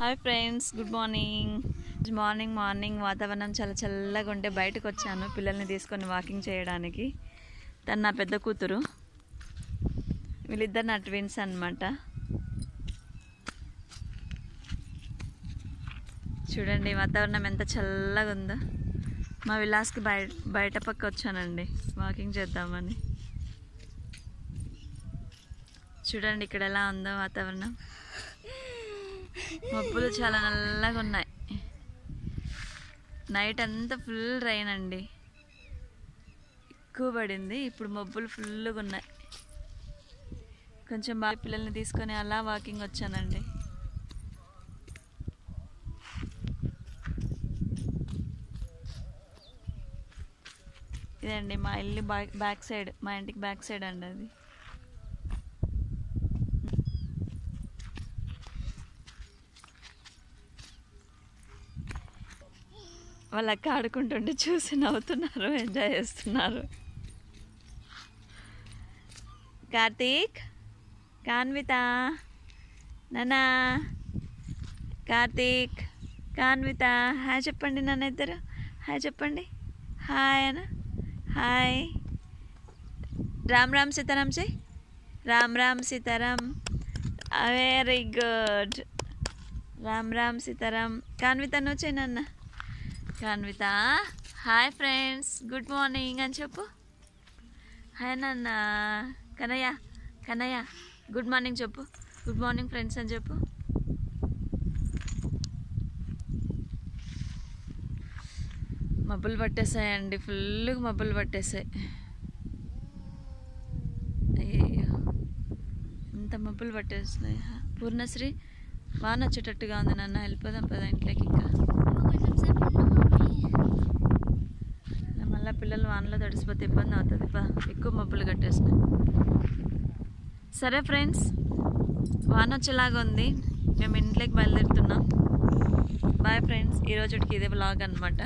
Hi friends, good morning. Morning వాతావరణం చాలా చల్లగా ఉంటే బయటకు వచ్చాను పిల్లల్ని తీసుకొని వాకింగ్ చేయడానికి. తను నా పెద్ద కూతురు, వీళ్ళిద్దరు నా ట్విన్స్ అన్నమాట. చూడండి వాతావరణం ఎంత చల్లగా ఉందో. మా విలాస్కి బయట పక్క వచ్చానండి వాకింగ్ చేద్దామని. చూడండి ఇక్కడ ఎలా ఉందో వాతావరణం. మబ్బులు చాలా నల్లగా ఉన్నాయి. నైట్ అంతా ఫుల్ రైన్ అండి, ఎక్కువ పడింది. ఇప్పుడు మబ్బులు ఫుల్గా ఉన్నాయి. కొంచెం బాగా పిల్లల్ని తీసుకొని అలా వాకింగ్ వచ్చానండి. ఇదండి మా ఇల్లు బ్యాక్ సైడ్, మా ఇంటికి బ్యాక్ సైడ్ అండి అది. వాళ్ళ అక్క ఆడుకుంటుంటే చూసి నవ్వుతున్నారు, ఎంజాయ్ చేస్తున్నారు. కార్తీక్, కాన్విత, నానా, కార్తీక్, కాన్విత హాయ్ చెప్పండి. నాన్న ఇద్దరు హాయ్ చెప్పండి. హాయ్ అన్న, హాయ్. రామ్ రామ్ సీతారాం చెయ్యి. రామ్ రామ్ సీతారాం. Very good. రామ్ రామ్ సీతారాం. కాన్విత నువ్వు చెయ్యి నాన్న. Kanvitha hi friends, good morning అని చెప్పు. హాయ్ నాన్న. కన్నయ్య గుడ్ మార్నింగ్ చెప్పు. గుడ్ మార్నింగ్ ఫ్రెండ్స్ అని చెప్పు. మబ్బులు పట్టేసాయండి, ఫుల్గా మబ్బులు పట్టేసాయి. అయ్యో ఎంత మబ్బులు పట్టేస్తున్నాయి. పూర్ణశ్రీ వాన వచ్చేటట్టుగా ఉంది నాన్న, వెళ్ళిపోదాం పదా ఇంట్లోకి. ఇంకా మళ్ళీ పిల్లలు వానలో తడిసిపోతే ఇబ్బంది అవుతుంది. ఎక్కువ మబ్బులు కట్టేసినాయి. సరే ఫ్రెండ్స్, వాన వచ్చేలాగా ఉంది, మేము ఇంట్లోకి బయలుదేరుతున్నాం. బాయ్ ఫ్రెండ్స్, ఈరోజుకి ఇదే వ్లాగ్ అనమాట.